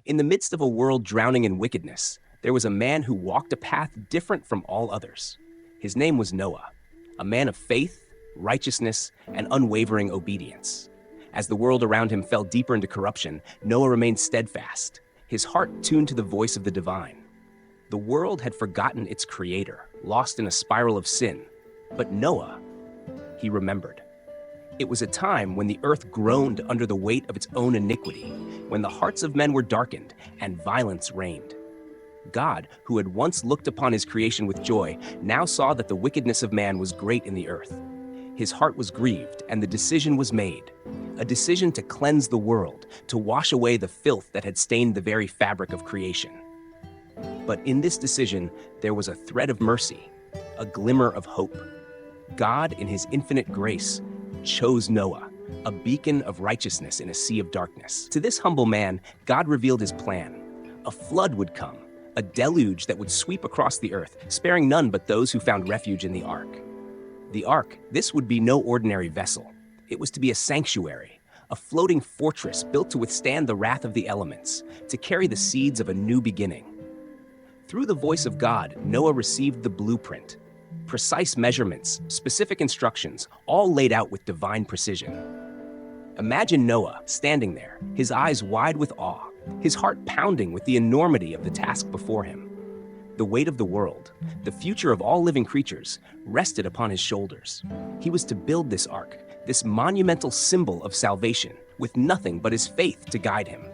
In the midst of a world drowning in wickedness, there was a man who walked a path different from all others. His name was Noah, a man of faith, righteousness, and unwavering obedience. As the world around him fell deeper into corruption, Noah remained steadfast, his heart tuned to the voice of the divine. The world had forgotten its creator, lost in a spiral of sin. But Noah, he remembered. It was a time when the earth groaned under the weight of its own iniquity, when the hearts of men were darkened and violence reigned. God, who had once looked upon his creation with joy, now saw that the wickedness of man was great in the earth. His heart was grieved, and the decision was made. A decision to cleanse the world, to wash away the filth that had stained the very fabric of creation. But in this decision, there was a thread of mercy, a glimmer of hope. God, in his infinite grace, chose Noah, a beacon of righteousness in a sea of darkness. To this humble man, God revealed his plan. A flood would come, a deluge that would sweep across the earth, sparing none but those who found refuge in the ark. The ark, this would be no ordinary vessel. It was to be a sanctuary, a floating fortress built to withstand the wrath of the elements, to carry the seeds of a new beginning. Through the voice of God, Noah received the blueprint. Precise measurements, specific instructions, all laid out with divine precision. Imagine Noah standing there, his eyes wide with awe, his heart pounding with the enormity of the task before him. The weight of the world, the future of all living creatures, rested upon his shoulders. He was to build this ark, this monumental symbol of salvation, with nothing but his faith to guide him.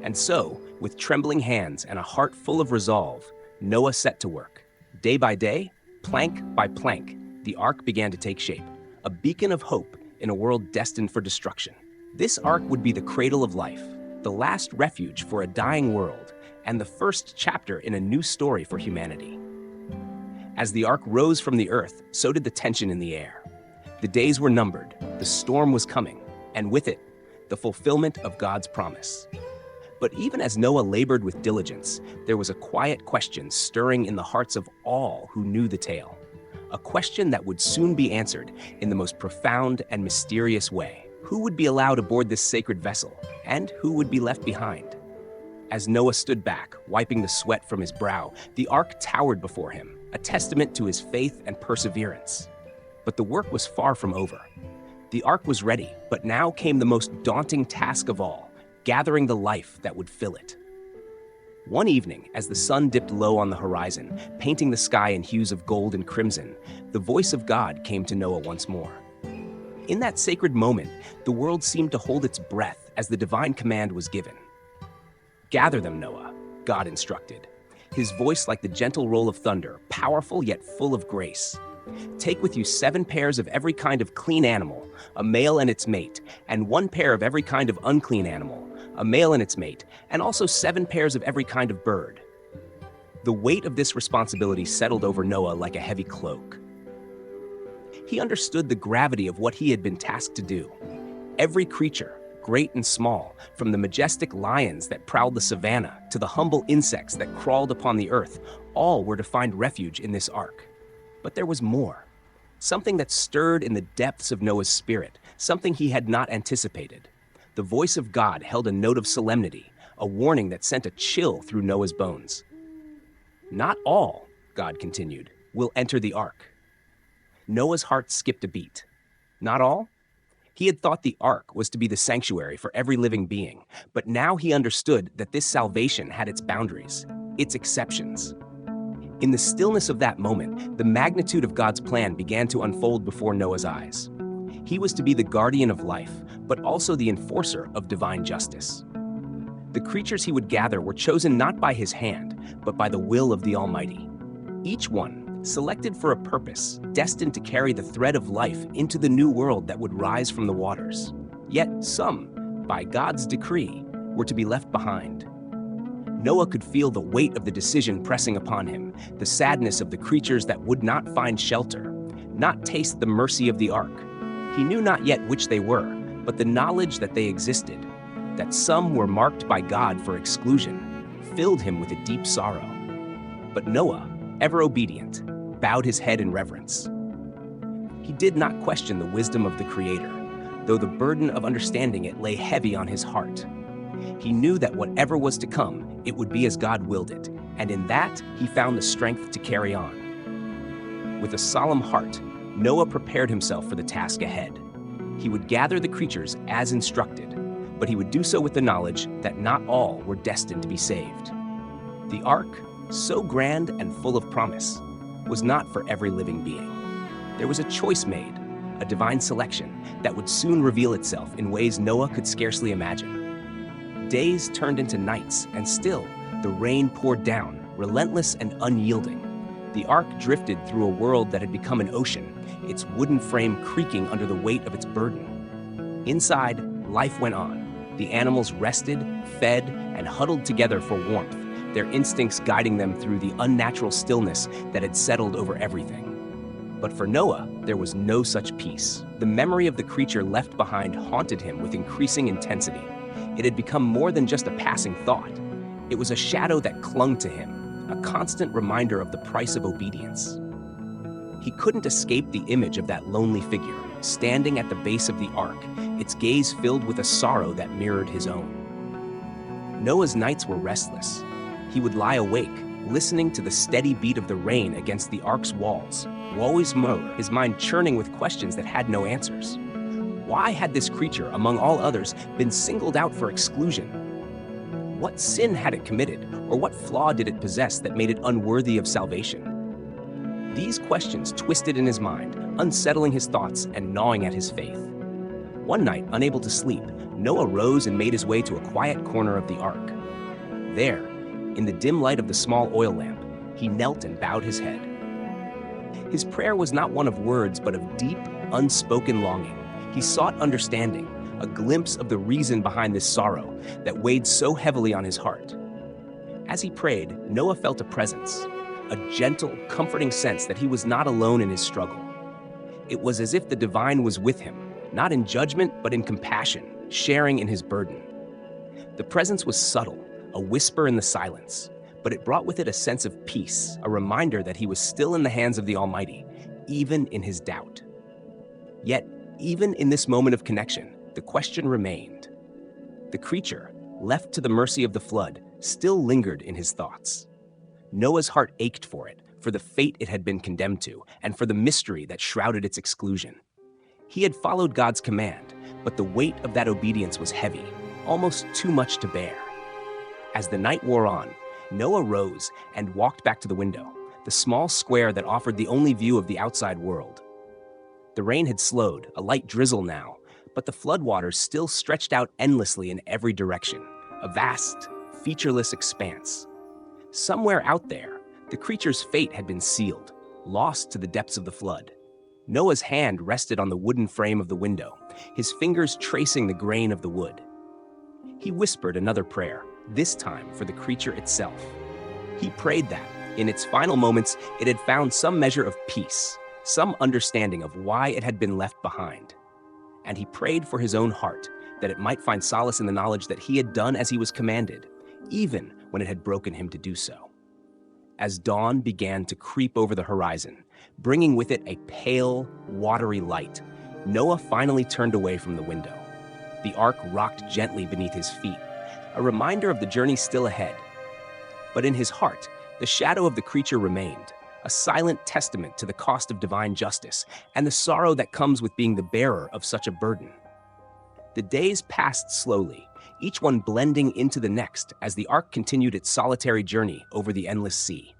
And so, with trembling hands and a heart full of resolve, Noah set to work. Day by day, plank by plank, the ark began to take shape, a beacon of hope in a world destined for destruction. This ark would be the cradle of life, the last refuge for a dying world, and the first chapter in a new story for humanity. As the ark rose from the earth, so did the tension in the air. The days were numbered, the storm was coming, and with it, the fulfillment of God's promise. But even as Noah labored with diligence, there was a quiet question stirring in the hearts of all who knew the tale. A question that would soon be answered in the most profound and mysterious way. Who would be allowed aboard this sacred vessel, and who would be left behind? As Noah stood back, wiping the sweat from his brow, the ark towered before him, a testament to his faith and perseverance. But the work was far from over. The ark was ready, but now came the most daunting task of all, gathering the life that would fill it. One evening, as the sun dipped low on the horizon, painting the sky in hues of gold and crimson, the voice of God came to Noah once more. In that sacred moment, the world seemed to hold its breath as the divine command was given. "Gather them, Noah," God instructed, his voice like the gentle roll of thunder, powerful yet full of grace. "Take with you 7 pairs of every kind of clean animal, a male and its mate, and 1 pair of every kind of unclean animal, a male and its mate, and also 7 pairs of every kind of bird." The weight of this responsibility settled over Noah like a heavy cloak. He understood the gravity of what he had been tasked to do. Every creature, great and small, from the majestic lions that prowled the savannah to the humble insects that crawled upon the earth, all were to find refuge in this ark. But there was more. Something that stirred in the depths of Noah's spirit, something he had not anticipated. The voice of God held a note of solemnity, a warning that sent a chill through Noah's bones. "Not all," God continued, "will enter the ark." Noah's heart skipped a beat. Not all? He had thought the ark was to be the sanctuary for every living being, but now he understood that this salvation had its boundaries, its exceptions. In the stillness of that moment, the magnitude of God's plan began to unfold before Noah's eyes. He was to be the guardian of life, but also the enforcer of divine justice. The creatures he would gather were chosen not by his hand, but by the will of the Almighty. Each one, selected for a purpose, destined to carry the thread of life into the new world that would rise from the waters. Yet some, by God's decree, were to be left behind. Noah could feel the weight of the decision pressing upon him, the sadness of the creatures that would not find shelter, not taste the mercy of the ark. He knew not yet which they were, but the knowledge that they existed, that some were marked by God for exclusion, filled him with a deep sorrow. But Noah, ever obedient, bowed his head in reverence. He did not question the wisdom of the Creator, though the burden of understanding it lay heavy on his heart. He knew that whatever was to come, it would be as God willed it, and in that he found the strength to carry on. With a solemn heart, Noah prepared himself for the task ahead. He would gather the creatures as instructed, but he would do so with the knowledge that not all were destined to be saved. The ark, so grand and full of promise, was not for every living being. There was a choice made, a divine selection that would soon reveal itself in ways Noah could scarcely imagine. Days turned into nights, and still the rain poured down, relentless and unyielding. The ark drifted through a world that had become an ocean, its wooden frame creaking under the weight of its burden. Inside, life went on. The animals rested, fed, and huddled together for warmth, their instincts guiding them through the unnatural stillness that had settled over everything. But for Noah, there was no such peace. The memory of the creature left behind haunted him with increasing intensity. It had become more than just a passing thought. It was a shadow that clung to him, a constant reminder of the price of obedience. He couldn't escape the image of that lonely figure, standing at the base of the ark, its gaze filled with a sorrow that mirrored his own. Noah's nights were restless. He would lie awake, listening to the steady beat of the rain against the ark's walls, always more, his mind churning with questions that had no answers. Why had this creature, among all others, been singled out for exclusion? What sin had it committed, or what flaw did it possess that made it unworthy of salvation? These questions twisted in his mind, unsettling his thoughts and gnawing at his faith. One night, unable to sleep, Noah rose and made his way to a quiet corner of the ark. There, in the dim light of the small oil lamp, he knelt and bowed his head. His prayer was not one of words, but of deep, unspoken longing. He sought understanding, a glimpse of the reason behind this sorrow that weighed so heavily on his heart. As he prayed, Noah felt a presence, a gentle, comforting sense that he was not alone in his struggle. It was as if the divine was with him, not in judgment, but in compassion, sharing in his burden. The presence was subtle, a whisper in the silence, but it brought with it a sense of peace, a reminder that he was still in the hands of the Almighty, even in his doubt. Yet, even in this moment of connection, the question remained. The creature, left to the mercy of the flood, still lingered in his thoughts. Noah's heart ached for it, for the fate it had been condemned to, and for the mystery that shrouded its exclusion. He had followed God's command, but the weight of that obedience was heavy, almost too much to bear. As the night wore on, Noah rose and walked back to the window, the small square that offered the only view of the outside world. The rain had slowed, a light drizzle now, but the floodwaters still stretched out endlessly in every direction, a vast, featureless expanse. Somewhere out there, the creature's fate had been sealed, lost to the depths of the flood. Noah's hand rested on the wooden frame of the window, his fingers tracing the grain of the wood. He whispered another prayer, this time for the creature itself. He prayed that, in its final moments, it had found some measure of peace, some understanding of why it had been left behind. And he prayed for his own heart, that it might find solace in the knowledge that he had done as he was commanded, even when it had broken him to do so. As dawn began to creep over the horizon, bringing with it a pale, watery light, Noah finally turned away from the window. The ark rocked gently beneath his feet, a reminder of the journey still ahead. But in his heart, the shadow of the creature remained, a silent testament to the cost of divine justice and the sorrow that comes with being the bearer of such a burden. The days passed slowly, each one blending into the next as the ark continued its solitary journey over the endless sea.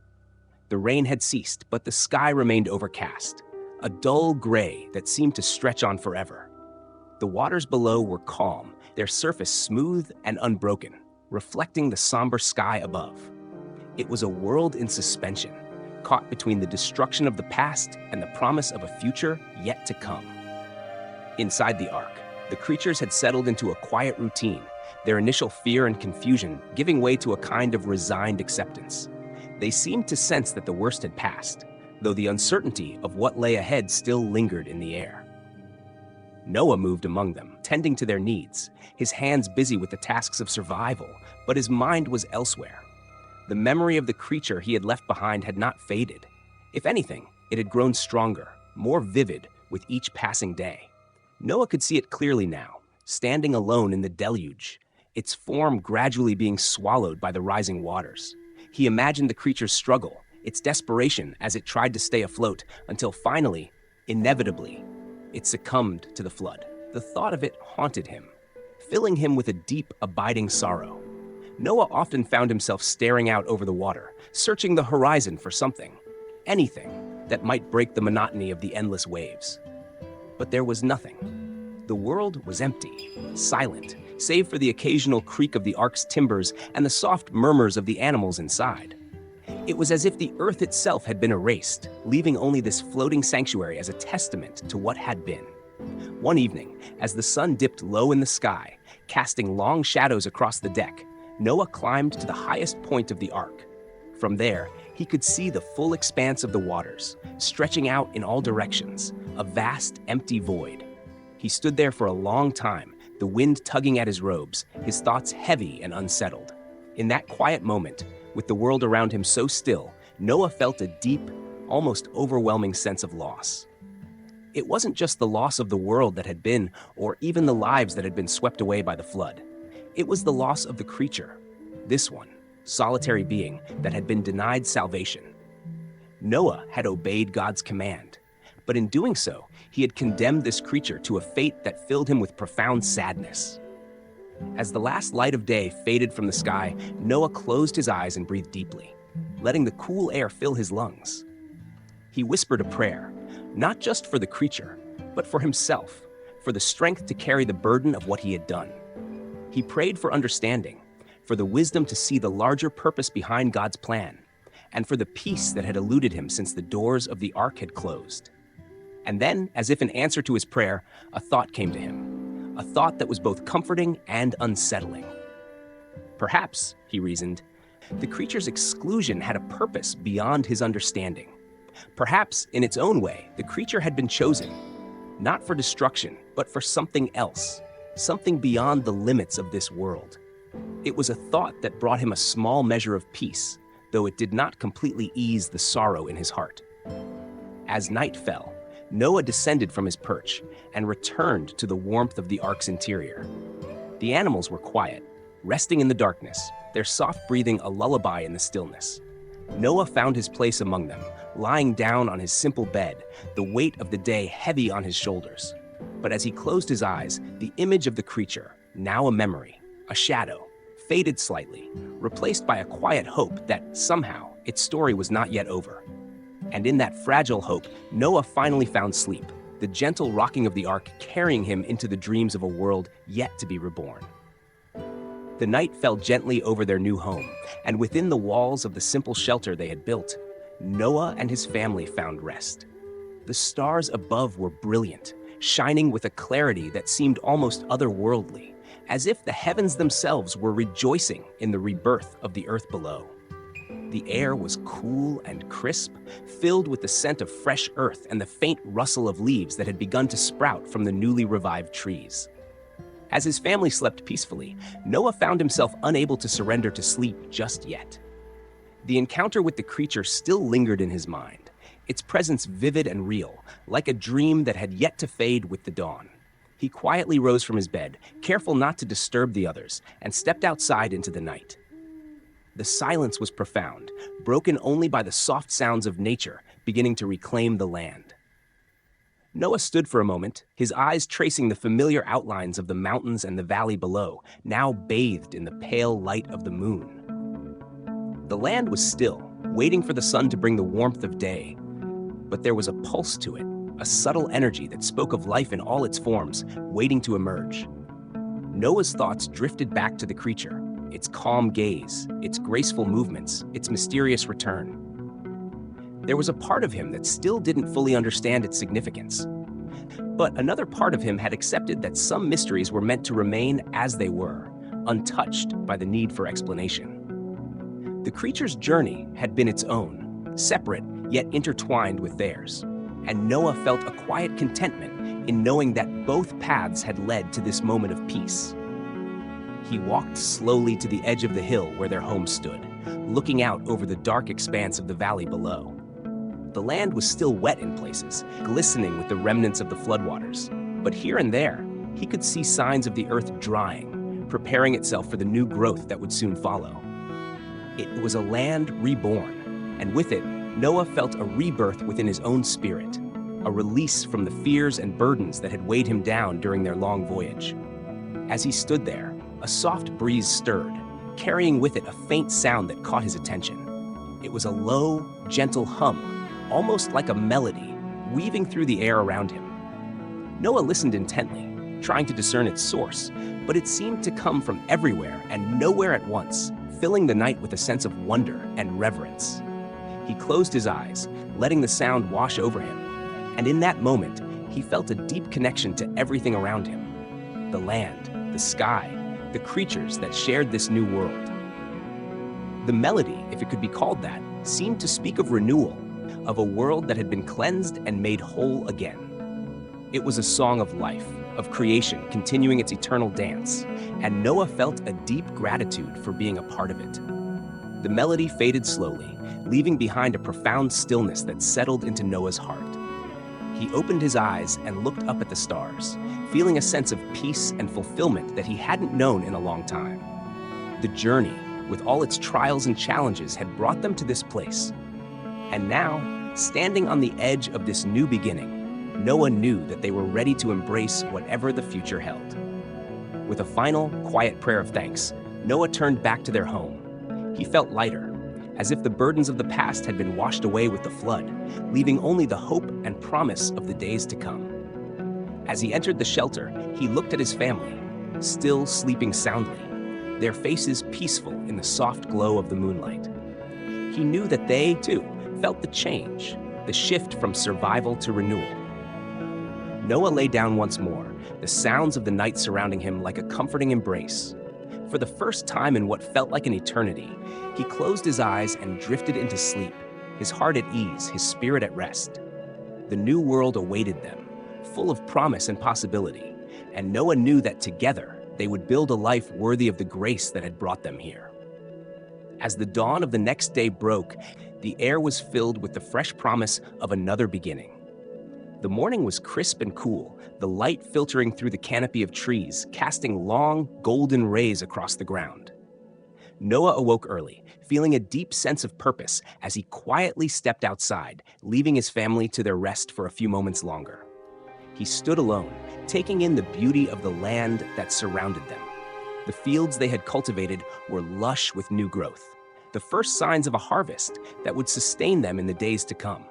The rain had ceased, but the sky remained overcast, a dull gray that seemed to stretch on forever. The waters below were calm, their surface smooth and unbroken, reflecting the somber sky above. It was a world in suspension, caught between the destruction of the past and the promise of a future yet to come. Inside the ark, the creatures had settled into a quiet routine, their initial fear and confusion giving way to a kind of resigned acceptance. They seemed to sense that the worst had passed, though the uncertainty of what lay ahead still lingered in the air. Noah moved among them, tending to their needs, his hands busy with the tasks of survival, but his mind was elsewhere. The memory of the creature he had left behind had not faded. If anything, it had grown stronger, more vivid with each passing day. Noah could see it clearly now, standing alone in the deluge, its form gradually being swallowed by the rising waters. He imagined the creature's struggle, its desperation as it tried to stay afloat, until finally, inevitably, it succumbed to the flood. The thought of it haunted him, filling him with a deep, abiding sorrow. Noah often found himself staring out over the water, searching the horizon for something, anything, that might break the monotony of the endless waves. But there was nothing. The world was empty, silent, save for the occasional creak of the ark's timbers and the soft murmurs of the animals inside. It was as if the earth itself had been erased, leaving only this floating sanctuary as a testament to what had been. One evening, as the sun dipped low in the sky, casting long shadows across the deck, Noah climbed to the highest point of the ark. From there, he could see the full expanse of the waters, stretching out in all directions, a vast, empty void. He stood there for a long time, the wind tugging at his robes, his thoughts heavy and unsettled. In that quiet moment, with the world around him so still, Noah felt a deep, almost overwhelming sense of loss. It wasn't just the loss of the world that had been, or even the lives that had been swept away by the flood. It was the loss of the creature, this one, solitary being that had been denied salvation. Noah had obeyed God's command, but in doing so, he had condemned this creature to a fate that filled him with profound sadness. As the last light of day faded from the sky, Noah closed his eyes and breathed deeply, letting the cool air fill his lungs. He whispered a prayer, not just for the creature, but for himself, for the strength to carry the burden of what he had done. He prayed for understanding, for the wisdom to see the larger purpose behind God's plan, and for the peace that had eluded him since the doors of the ark had closed. And then, as if in answer to his prayer, a thought came to him, a thought that was both comforting and unsettling. Perhaps, he reasoned, the creature's exclusion had a purpose beyond his understanding. Perhaps, in its own way, the creature had been chosen, not for destruction, but for something else, something beyond the limits of this world. It was a thought that brought him a small measure of peace, though it did not completely ease the sorrow in his heart. As night fell, Noah descended from his perch and returned to the warmth of the ark's interior. The animals were quiet, resting in the darkness, their soft breathing a lullaby in the stillness. Noah found his place among them, lying down on his simple bed, the weight of the day heavy on his shoulders. But as he closed his eyes, the image of the creature, now a memory, a shadow, faded slightly, replaced by a quiet hope that somehow its story was not yet over. And in that fragile hope, Noah finally found sleep, the gentle rocking of the ark carrying him into the dreams of a world yet to be reborn. The night fell gently over their new home, and within the walls of the simple shelter they had built, Noah and his family found rest. The stars above were brilliant, shining with a clarity that seemed almost otherworldly, as if the heavens themselves were rejoicing in the rebirth of the earth below. The air was cool and crisp, filled with the scent of fresh earth and the faint rustle of leaves that had begun to sprout from the newly revived trees. As his family slept peacefully, Noah found himself unable to surrender to sleep just yet. The encounter with the creature still lingered in his mind, its presence vivid and real, like a dream that had yet to fade with the dawn. He quietly rose from his bed, careful not to disturb the others, and stepped outside into the night. The silence was profound, broken only by the soft sounds of nature beginning to reclaim the land. Noah stood for a moment, his eyes tracing the familiar outlines of the mountains and the valley below, now bathed in the pale light of the moon. The land was still, waiting for the sun to bring the warmth of day. But there was a pulse to it, a subtle energy that spoke of life in all its forms, waiting to emerge. Noah's thoughts drifted back to the creature, its calm gaze, its graceful movements, its mysterious return. There was a part of him that still didn't fully understand its significance. But another part of him had accepted that some mysteries were meant to remain as they were, untouched by the need for explanation. The creature's journey had been its own, separate yet intertwined with theirs, and Noah felt a quiet contentment in knowing that both paths had led to this moment of peace. He walked slowly to the edge of the hill where their home stood, looking out over the dark expanse of the valley below. The land was still wet in places, glistening with the remnants of the floodwaters, but here and there, he could see signs of the earth drying, preparing itself for the new growth that would soon follow. It was a land reborn, and with it, Noah felt a rebirth within his own spirit, a release from the fears and burdens that had weighed him down during their long voyage. As he stood there, a soft breeze stirred, carrying with it a faint sound that caught his attention. It was a low, gentle hum, almost like a melody, weaving through the air around him. Noah listened intently, trying to discern its source, but it seemed to come from everywhere and nowhere at once, filling the night with a sense of wonder and reverence. He closed his eyes, letting the sound wash over him, and in that moment, he felt a deep connection to everything around him. The land, the sky, the creatures that shared this new world. The melody, if it could be called that, seemed to speak of renewal, of a world that had been cleansed and made whole again. It was a song of life, of creation continuing its eternal dance, and Noah felt a deep gratitude for being a part of it. The melody faded slowly, leaving behind a profound stillness that settled into Noah's heart. He opened his eyes and looked up at the stars, feeling a sense of peace and fulfillment that he hadn't known in a long time. The journey, with all its trials and challenges, had brought them to this place. And now, standing on the edge of this new beginning, Noah knew that they were ready to embrace whatever the future held. With a final, quiet prayer of thanks, Noah turned back to their home. He felt lighter, as if the burdens of the past had been washed away with the flood, leaving only the hope and promise of the days to come. As he entered the shelter, he looked at his family, still sleeping soundly, their faces peaceful in the soft glow of the moonlight. He knew that they, too, felt the change, the shift from survival to renewal. Noah lay down once more, the sounds of the night surrounding him like a comforting embrace. For the first time in what felt like an eternity, he closed his eyes and drifted into sleep, his heart at ease, his spirit at rest. The new world awaited them, full of promise and possibility, and Noah knew that together they would build a life worthy of the grace that had brought them here. As the dawn of the next day broke, the air was filled with the fresh promise of another beginning. The morning was crisp and cool, the light filtering through the canopy of trees, casting long, golden rays across the ground. Noah awoke early, feeling a deep sense of purpose as he quietly stepped outside, leaving his family to their rest for a few moments longer. He stood alone, taking in the beauty of the land that surrounded them. The fields they had cultivated were lush with new growth, the first signs of a harvest that would sustain them in the days to come.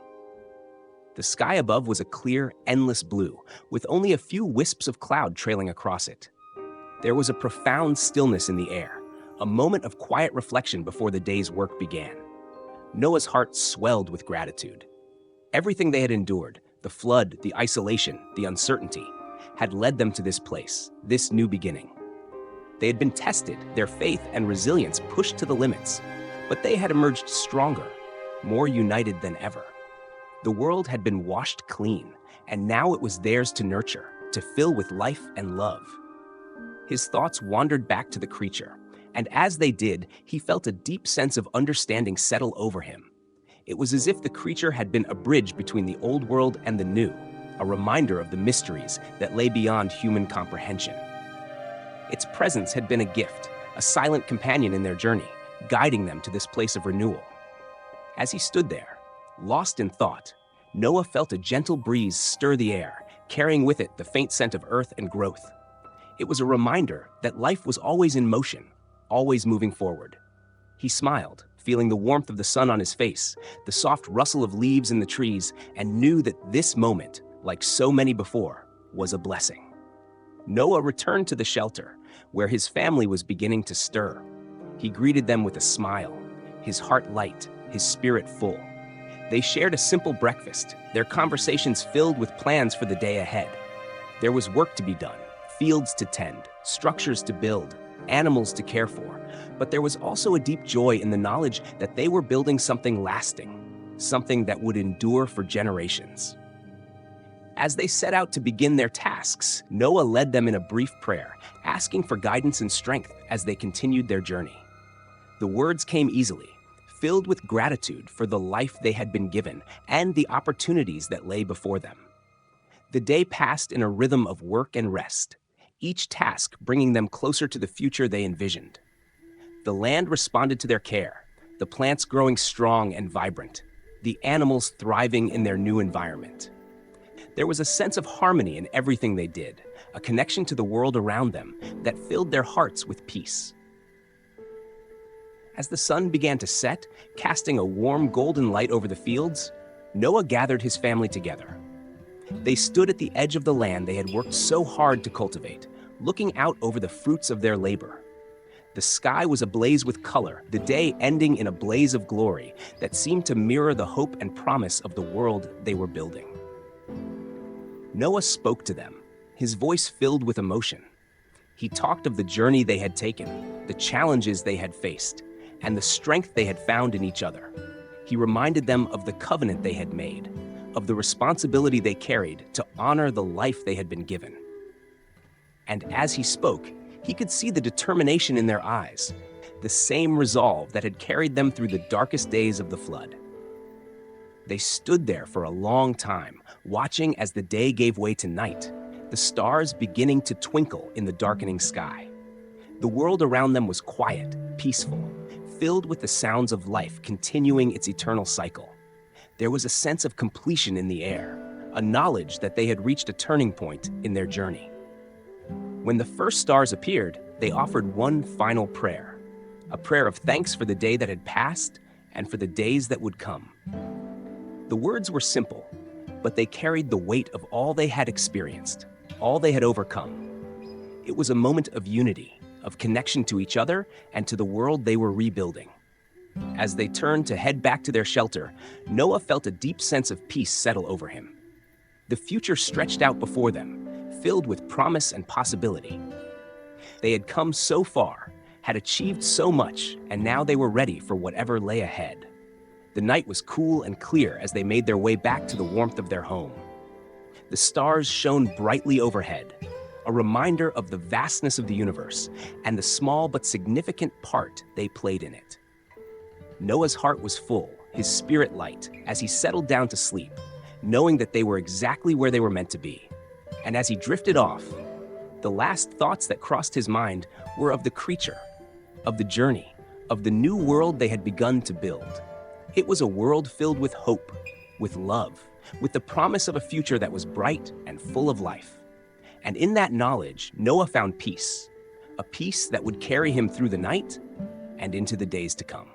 The sky above was a clear, endless blue, with only a few wisps of cloud trailing across it. There was a profound stillness in the air, a moment of quiet reflection before the day's work began. Noah's heart swelled with gratitude. Everything they had endured, the flood, the isolation, the uncertainty, had led them to this place, this new beginning. They had been tested, their faith and resilience pushed to the limits, but they had emerged stronger, more united than ever. The world had been washed clean, and now it was theirs to nurture, to fill with life and love. His thoughts wandered back to the creature, and as they did, he felt a deep sense of understanding settle over him. It was as if the creature had been a bridge between the old world and the new, a reminder of the mysteries that lay beyond human comprehension. Its presence had been a gift, a silent companion in their journey, guiding them to this place of renewal. As he stood there, lost in thought, Noah felt a gentle breeze stir the air, carrying with it the faint scent of earth and growth. It was a reminder that life was always in motion, always moving forward. He smiled, feeling the warmth of the sun on his face, the soft rustle of leaves in the trees, and knew that this moment, like so many before, was a blessing. Noah returned to the shelter, where his family was beginning to stir. He greeted them with a smile, his heart light, his spirit full. They shared a simple breakfast, their conversations filled with plans for the day ahead. There was work to be done, fields to tend, structures to build, animals to care for, but there was also a deep joy in the knowledge that they were building something lasting, something that would endure for generations. As they set out to begin their tasks, Noah led them in a brief prayer, asking for guidance and strength as they continued their journey. The words came easily, filled with gratitude for the life they had been given and the opportunities that lay before them. The day passed in a rhythm of work and rest, each task bringing them closer to the future they envisioned. The land responded to their care, the plants growing strong and vibrant, the animals thriving in their new environment. There was a sense of harmony in everything they did, a connection to the world around them that filled their hearts with peace. As the sun began to set, casting a warm golden light over the fields, Noah gathered his family together. They stood at the edge of the land they had worked so hard to cultivate, looking out over the fruits of their labor. The sky was ablaze with color, the day ending in a blaze of glory that seemed to mirror the hope and promise of the world they were building. Noah spoke to them, his voice filled with emotion. He talked of the journey they had taken, the challenges they had faced, and the strength they had found in each other. He reminded them of the covenant they had made, of the responsibility they carried to honor the life they had been given. And as he spoke, he could see the determination in their eyes, the same resolve that had carried them through the darkest days of the flood. They stood there for a long time, watching as the day gave way to night, the stars beginning to twinkle in the darkening sky. The world around them was quiet, peaceful, filled with the sounds of life continuing its eternal cycle. There was a sense of completion in the air, a knowledge that they had reached a turning point in their journey. When the first stars appeared, they offered one final prayer, a prayer of thanks for the day that had passed and for the days that would come. The words were simple, but they carried the weight of all they had experienced, all they had overcome. It was a moment of unity, of connection to each other and to the world they were rebuilding. As they turned to head back to their shelter, Noah felt a deep sense of peace settle over him. The future stretched out before them, filled with promise and possibility. They had come so far, had achieved so much, and now they were ready for whatever lay ahead. The night was cool and clear as they made their way back to the warmth of their home. The stars shone brightly overhead, a reminder of the vastness of the universe and the small but significant part they played in it. Noah's heart was full, his spirit light, as he settled down to sleep, knowing that they were exactly where they were meant to be. And as he drifted off, the last thoughts that crossed his mind were of the creature, of the journey, of the new world they had begun to build. It was a world filled with hope, with love, with the promise of a future that was bright and full of life. And in that knowledge, Noah found peace, a peace that would carry him through the night and into the days to come.